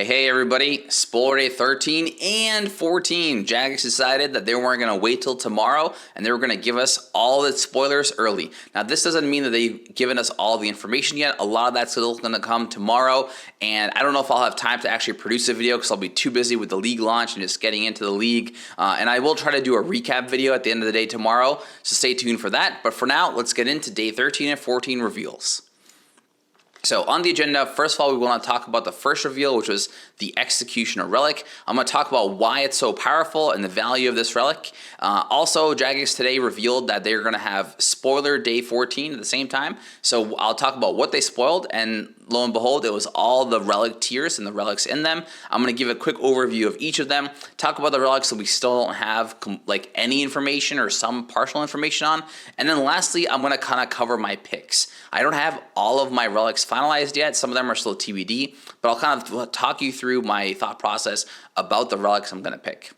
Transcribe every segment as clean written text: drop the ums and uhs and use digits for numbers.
Hey everybody, spoiler day 13 and 14. Jagex decided that they weren't going to wait till tomorrow and they were going to give us all the spoilers early. Now this doesn't mean that they've given us all the information yet. A lot of that's still going to come tomorrow, and I don't know if I'll have time to actually produce a video because I'll be too busy with the league launch and just getting into the league. And I will try to do a recap video at the end of the day tomorrow, so stay tuned for that. But for now, let's get into day 13 and 14 reveals. So on the agenda, first of all, we want to talk about the first reveal, which was the Executioner Relic. I'm going to talk about why it's so powerful and the value of this relic. Also, Jagex today revealed that they're going to have spoiler day 14 at the same time. So I'll talk about what they spoiled, and lo and behold, it was all the Relic Tiers and the relics in them. I'm going to give a quick overview of each of them, talk about the relics that we still don't have like any information or some partial information on, and then lastly, I'm going to kind of cover my picks. I don't have all of my relics finalized yet. Some of them are still TBD, but I'll kind of talk you through my thought process about the relics I'm going to pick.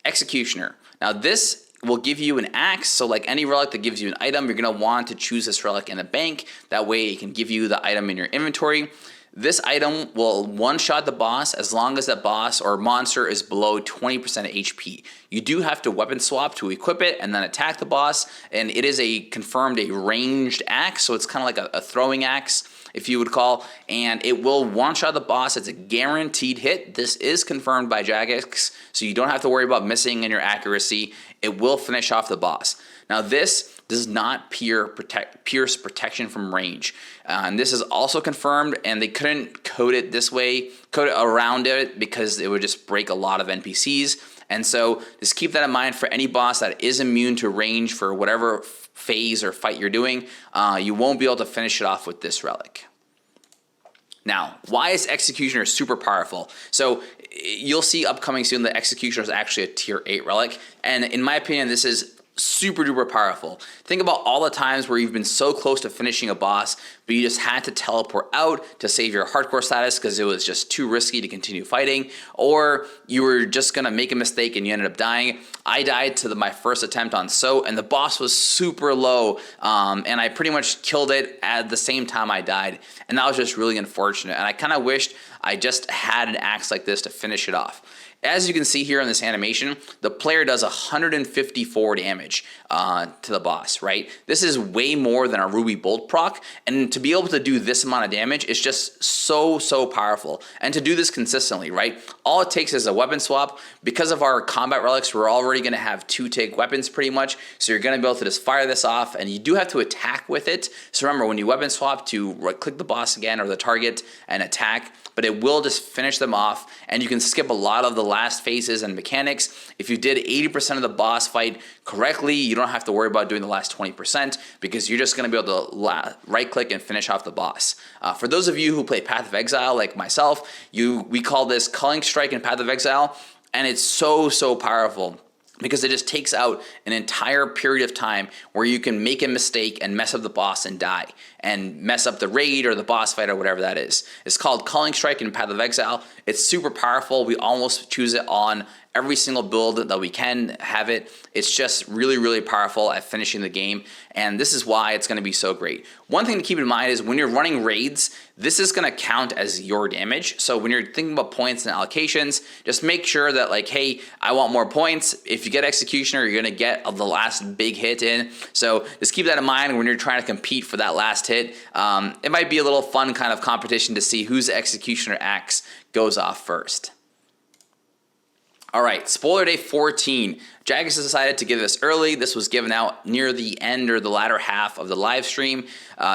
Executioner. Now this will give you an axe, so like any relic that gives you an item, you're going to want to choose this relic in a bank. That way it can give you the item in your inventory. This item will one-shot the boss as long as that boss or monster is below 20% HP. You do have to weapon swap to equip it and then attack the boss, and it is confirmed a ranged axe, so it's kind of like a throwing axe, if you would call, and it will one-shot the boss. It's a guaranteed hit. This is confirmed by Jagex, so you don't have to worry about missing in your accuracy. It will finish off the boss. Now this does not pierce protection from range. And this is also confirmed, and they couldn't code it this way, code it around it, because it would just break a lot of NPCs. And so just keep that in mind for any boss that is immune to range for whatever phase or fight you're doing. You won't be able to finish it off with this relic. Now, why is Executioner super powerful? So you'll see upcoming soon that Executioner is actually a tier 8 relic, and in my opinion, this is super duper powerful. Think about all the times where you've been so close to finishing a boss, but you just had to teleport out to save your hardcore status because it was just too risky to continue fighting, or you were just gonna make a mistake and you ended up dying. I died to my first attempt on So, and the boss was super low, and I pretty much killed it at the same time I died, and that was just really unfortunate, and I kind of wished I just had an axe like this to finish it off. As you can see here in this animation, the player does 154 damage to the boss, right? This is way more than a Ruby Bolt proc, and to be able to do this amount of damage is just so powerful. And to do this consistently, right? All it takes is a weapon swap. Because of our combat relics, we're already going to have 2-tick weapons pretty much, so you're going to be able to just fire this off, and you do have to attack with it. So remember, when you weapon swap, to right-click the boss again or the target and attack, but it will just finish them off, and you can skip a lot of the last phases and mechanics. If you did 80% of the boss fight correctly, you don't have to worry about doing the last 20% because you're just going to be able to right-click and finish off the boss. For those of you who play Path of Exile like myself, we call this Culling Strike in Path of Exile, and it's so powerful, because it just takes out an entire period of time where you can make a mistake and mess up the boss and die, and mess up the raid or the boss fight or whatever that is. It's called Culling Strike in Path of Exile. It's super powerful. We almost choose it on every single build that we can have it. It's just really powerful at finishing the game, and this is why it's going to be so great. One thing to keep in mind is when you're running raids, this is going to count as your damage. So when you're thinking about points and allocations, just make sure that, like, hey, I want more points. If you get Executioner, you're going to get the last big hit in. So just keep that in mind when you're trying to compete for that last hit. It might be a little fun kind of competition to see whose Executioner axe goes off first. All right, spoiler day 14. Jagex has decided to give this early. This was given out near the end or the latter half of the live stream.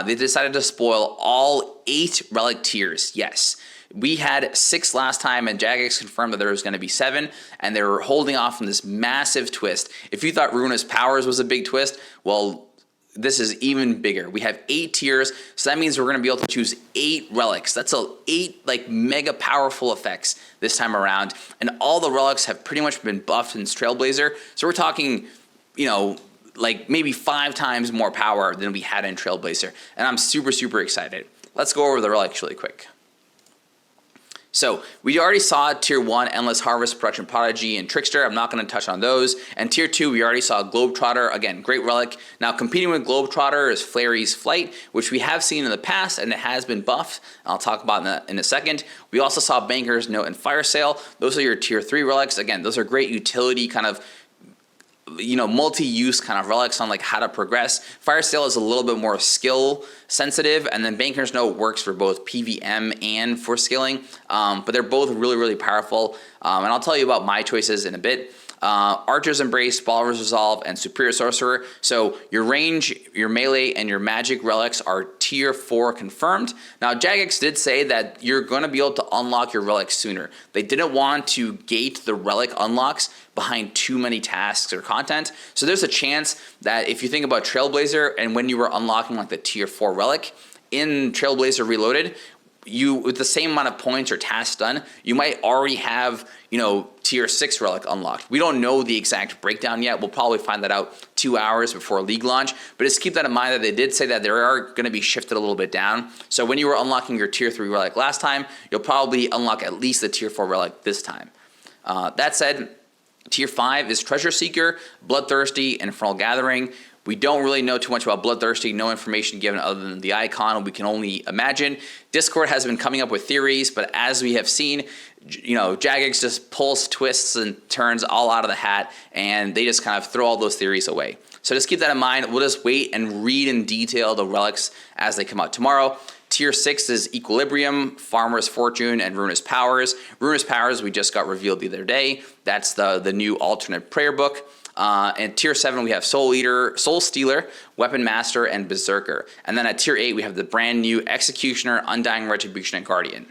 They decided to spoil all 8 Relic Tiers. Yes, we had 6 last time, and Jagex confirmed that there was going to be 7, and they were holding off from this massive twist. If you thought Ruinous Powers was a big twist, well, this is even bigger. We have 8 tiers, so that means we're going to be able to choose 8 relics. That's 8 like mega powerful effects this time around, and all the relics have pretty much been buffed in Trailblazer. So we're talking, you know, like maybe 5 times more power than we had in Trailblazer, and I'm super excited. Let's go over the relics really quick. So we already saw Tier 1, Endless Harvest, Production Prodigy, and Trickster. I'm not going to touch on those. And Tier 2, we already saw Globetrotter. Again, great relic. Now competing with Globetrotter is Flary's Flight, which we have seen in the past, and it has been buffed. I'll talk about in a second. We also saw Banker's Note and Fire Sale. Those are your Tier 3 relics. Again, those are great utility kind of multi-use kind of relics on like how to progress. Fire Sale is a little bit more skill sensitive, and then Banker's Note works for both PVM and for skilling, but they're both really, really powerful, and I'll tell you about my choices in a bit. Archer's Embrace, Baller's Resolve, and Superior Sorcerer. So your range, your melee, and your magic relics are Tier 4 confirmed. Now Jagex did say that you're going to be able to unlock your relics sooner. They didn't want to gate the relic unlocks behind too many tasks or content. So there's a chance that if you think about Trailblazer and when you were unlocking like the Tier 4 relic in Trailblazer Reloaded, you with the same amount of points or tasks done, you might already have, Tier 6 relic unlocked. We don't know the exact breakdown yet. We'll probably find that out 2 hours before league launch, but just keep that in mind that they did say that they are going to be shifted a little bit down. So when you were unlocking your Tier 3 relic last time, you'll probably unlock at least the Tier 4 relic this time. That said, Tier 5 is Treasure Seeker, Bloodthirsty, and Infernal Gathering. We don't really know too much about Bloodthirsty, no information given other than the icon. We can only imagine. Discord has been coming up with theories, but as we have seen, Jagex just pulls twists and turns all out of the hat, and they just kind of throw all those theories away. So just keep that in mind. We'll just wait and read in detail the relics as they come out tomorrow. Tier 6 is Equilibrium, Farmer's Fortune, and Ruinous Powers. Ruinous Powers we just got revealed the other day. That's the new alternate prayer book. And Tier 7, we have Soul Eater, Soul Stealer, Weapon Master, and Berserker. And then at Tier 8, we have the brand new Executioner, Undying Retribution, and Guardian.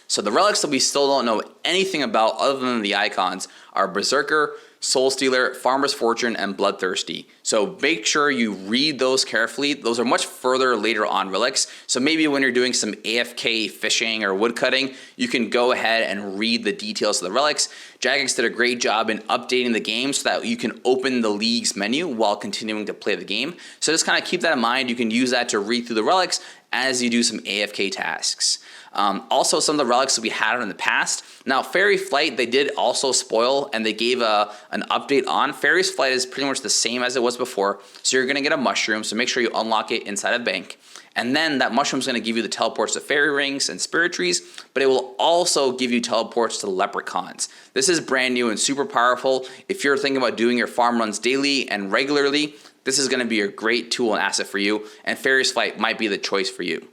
So the relics that we still don't know anything about other than the icons are Berserker, Soul Stealer, Farmer's Fortune, and Bloodthirsty. So make sure you read those carefully. Those are much further later on relics. So maybe when you're doing some AFK fishing or woodcutting, you can go ahead and read the details of the relics. Jagex did a great job in updating the game so that you can open the league's menu while continuing to play the game. So just kind of keep that in mind. You can use that to read through the relics as you do some AFK tasks. Also, some of the relics that we had in the past. Now, Fairy Flight, they did also spoil, and they gave an update on. Fairy's Flight is pretty much the same as it was before, so you're going to get a mushroom, so make sure you unlock it inside a bank. And then that mushroom is going to give you the teleports to Fairy Rings and Spirit Trees, but it will also give you teleports to Leprechauns. This is brand new and super powerful. If you're thinking about doing your farm runs daily and regularly, this is going to be a great tool and asset for you, and Fairy's Flight might be the choice for you.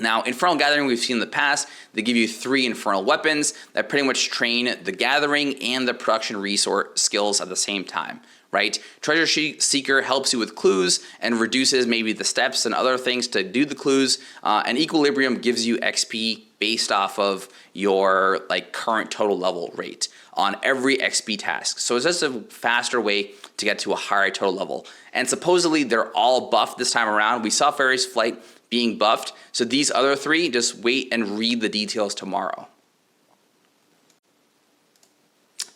Now, Infernal Gathering we've seen in the past, they give you 3 Infernal weapons that pretty much train the gathering and the production resource skills at the same time, right? Treasure Seeker helps you with clues and reduces maybe the steps and other things to do the clues, and Equilibrium gives you XP based off of your current total level rate on every XP task. So it's just a faster way to get to a higher total level. And supposedly they're all buffed this time around. We saw Fairy's Flight being buffed. So these other 3, just wait and read the details tomorrow.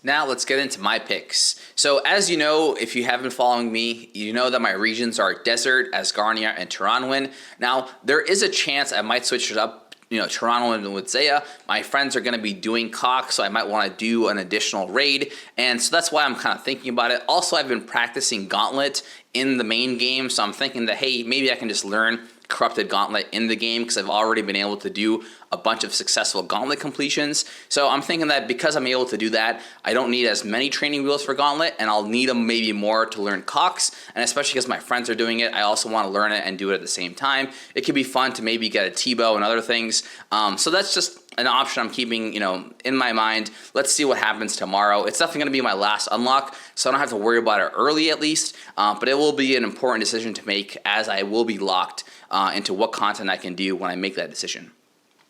Now let's get into my picks. So as you know, if you have been following me, you know that my regions are Desert, Asgarnia, and Taranwin. Now there is a chance I might switch it up. Taranwin with Zaya. My friends are going to be doing Cock, so I might want to do an additional raid. And so that's why I'm kind of thinking about it. Also, I've been practicing Gauntlet in the main game, so I'm thinking that, hey, maybe I can just learn Corrupted Gauntlet in the game because I've already been able to do a bunch of successful Gauntlet completions. So I'm thinking that because I'm able to do that, I don't need as many training wheels for Gauntlet, and I'll need them maybe more to learn Cox. And especially because my friends are doing it, I also want to learn it and do it at the same time. It could be fun to maybe get a T-bow and other things. So that's just an option I'm keeping, in my mind. Let's see what happens tomorrow. It's definitely going to be my last unlock, so I don't have to worry about it early at least. But it will be an important decision to make, as I will be locked into what content I can do when I make that decision.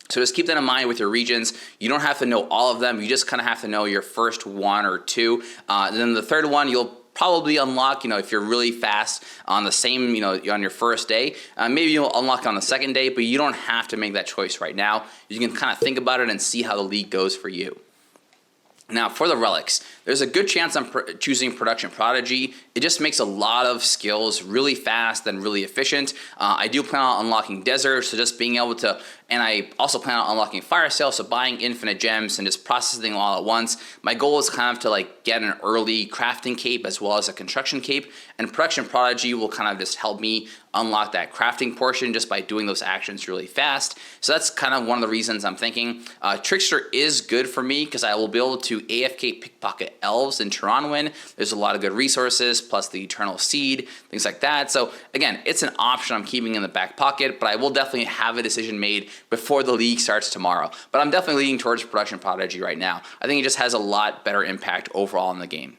So just keep that in mind with your regions. You don't have to know all of them. You just kind of have to know your first 1 or 2. And then the third one, you'll probably unlock, if you're really fast on the same, on your first day. Maybe you'll unlock on the second day, but you don't have to make that choice right now. You can kind of think about it and see how the league goes for you. Now, for the relics, there's a good chance I'm choosing Production Prodigy. It just makes a lot of skills really fast and really efficient. I do plan on unlocking Desert, so just being able to, and I also plan on unlocking Fire Sale, so buying infinite gems and just processing all at once. My goal is kind of to like get an early crafting cape as well as a construction cape, and Production Prodigy will kind of just help me unlock that crafting portion just by doing those actions really fast. So that's kind of one of the reasons I'm thinking. Trickster is good for me because I will be able to AFK pickpocket elves in Taranwin. There's a lot of good resources, plus the Eternal Seed, things like that. So again, it's an option I'm keeping in the back pocket, but I will definitely have a decision made before the league starts tomorrow. But I'm definitely leaning towards Production Prodigy right now. I think it just has a lot better impact overall in the game.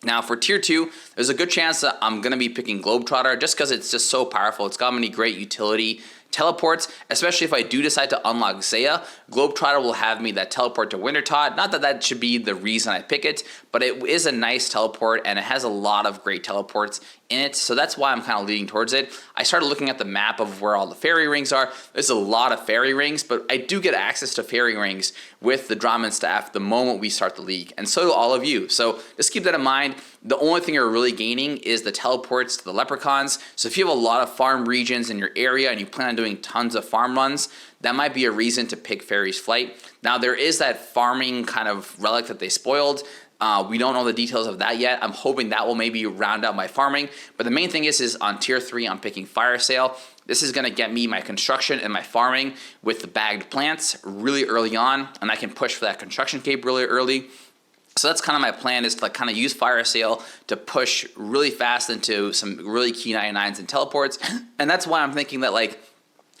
Now for tier 2, there's a good chance that I'm going to be picking Globetrotter just because it's just so powerful. It's got many great utility teleports, especially if I do decide to unlock Zaya. Globetrotter will have me that teleport to Wintertot. Not that that should be the reason I pick it, but it is a nice teleport and it has a lot of great teleports in it, so that's why I'm kind of leaning towards it. I started looking at the map of where all the fairy rings are. There's a lot of fairy rings, but I do get access to fairy rings with the Drahman staff the moment we start the league, and so do all of you. So just keep that in mind. The only thing you're really gaining is the teleports to the leprechauns. So if you have a lot of farm regions in your area and you plan on doing tons of farm runs, that might be a reason to pick Fairy's Flight. Now there is that farming kind of relic that they spoiled. We don't know the details of that yet. I'm hoping that will maybe round out my farming. But the main thing is on tier 3, I'm picking Fire Sale. This is going to get me my construction and my farming with the bagged plants really early on, and I can push for that construction cape really early. So that's kind of my plan, is to like kind of use Fire Sale to push really fast into some really key 99s and teleports. And that's why I'm thinking that like,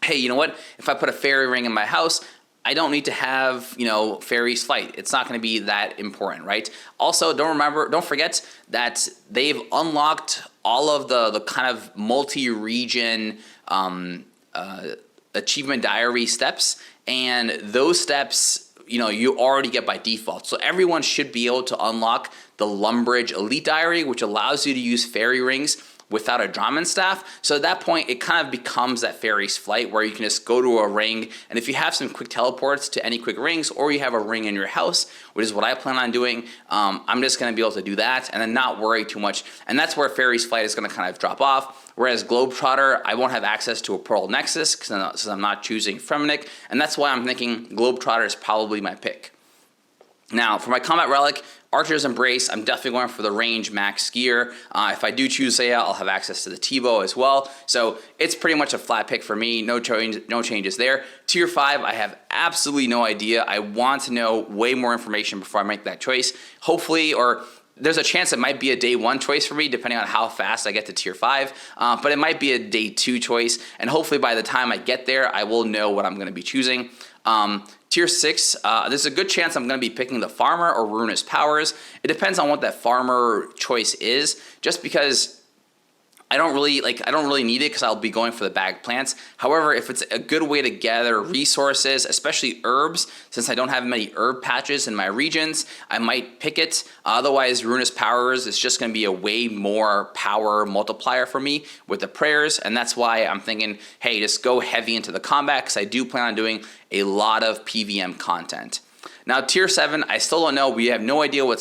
hey, you know what? If I put a fairy ring in my house, I don't need to have, you know, Fairy's Flight. It's not going to be that important, right? Also, don't forget that they've unlocked all of the kind of multi-region achievement diary steps, and those steps, you know, you already get by default. So everyone should be able to unlock the Lumbridge Elite Diary, which allows you to use fairy rings without a Drahman staff. So at that point, it kind of becomes that Fairy's Flight where you can just go to a ring, and if you have some quick teleports to any quick rings, or you have a ring in your house, which is what I plan on doing, I'm just going to be able to do that and then not worry too much. And that's where Fairy's Flight is going to kind of drop off. Whereas Globetrotter, I won't have access to a Pearl Nexus since I'm not choosing Fremenic, and that's why I'm thinking Globetrotter is probably my pick. Now, for my Combat Relic, Archer's Embrace, I'm definitely going for the range max skier. If I do choose Zaya, I'll have access to the T-bow as well. So it's pretty much a flat pick for me. No changes there. Tier 5, I have absolutely no idea. I want to know way more information before I make that choice. Hopefully, or there's a chance it might be a day 1 choice for me, depending on how fast I get to tier 5. But it might be a day 2 choice. And hopefully by the time I get there, I will know what I'm going to be choosing. Tier 6, there's a good chance I'm going to be picking the Farmer or Ruinous Powers. It depends on what that Farmer choice is, just because I don't really need it because I'll be going for the bagged plants. However, if it's a good way to gather resources, especially herbs, since I don't have many herb patches in my regions, I might pick it. Otherwise, Ruinous Powers is just going to be a way more power multiplier for me with the prayers, and that's why I'm thinking, hey, just go heavy into the combat because I do plan on doing a lot of PVM content. Now, tier 7, I still don't know. We have no idea what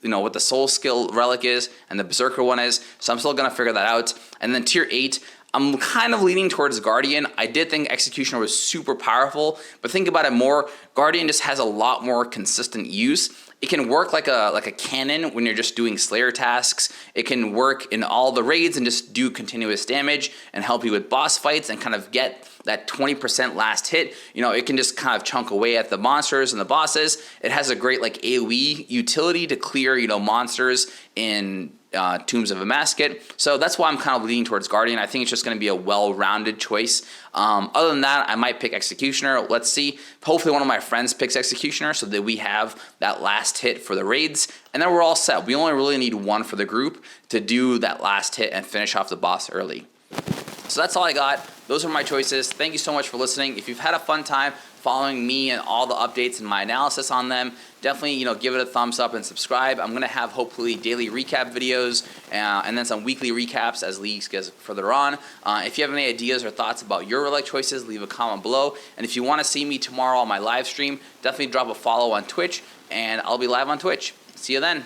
what the soul skill relic is and the berserker one is, so I'm still gonna figure that out. And then tier 8, I'm kind of leaning towards Guardian. I did think Executioner was super powerful, but think about it more, Guardian just has a lot more consistent use. It can work like a cannon when you're just doing Slayer tasks. It can work in all the raids and just do continuous damage and help you with boss fights and kind of get that 20% last hit. You know, it can just kind of chunk away at the monsters and the bosses. It has a great like AoE utility to clear, you know, monsters in Tombs of Amasket. So that's why I'm kind of leaning towards Guardian. I think it's just going to be a well-rounded choice. Other than that, I might pick Executioner. Let's see. Hopefully one of my friends picks Executioner so that we have that last hit for the raids. And then we're all set. We only really need one for the group to do that last hit and finish off the boss early. So that's all I got. Those are my choices. Thank you so much for listening. If you've had a fun time following me and all the updates and my analysis on them, definitely, you know, give it a thumbs up and subscribe. I'm going to have hopefully daily recap videos and then some weekly recaps as leagues get further on. If you have any ideas or thoughts about your relic choices, leave a comment below. And if you want to see me tomorrow on my live stream, definitely drop a follow on Twitch, and I'll be live on Twitch. See you then.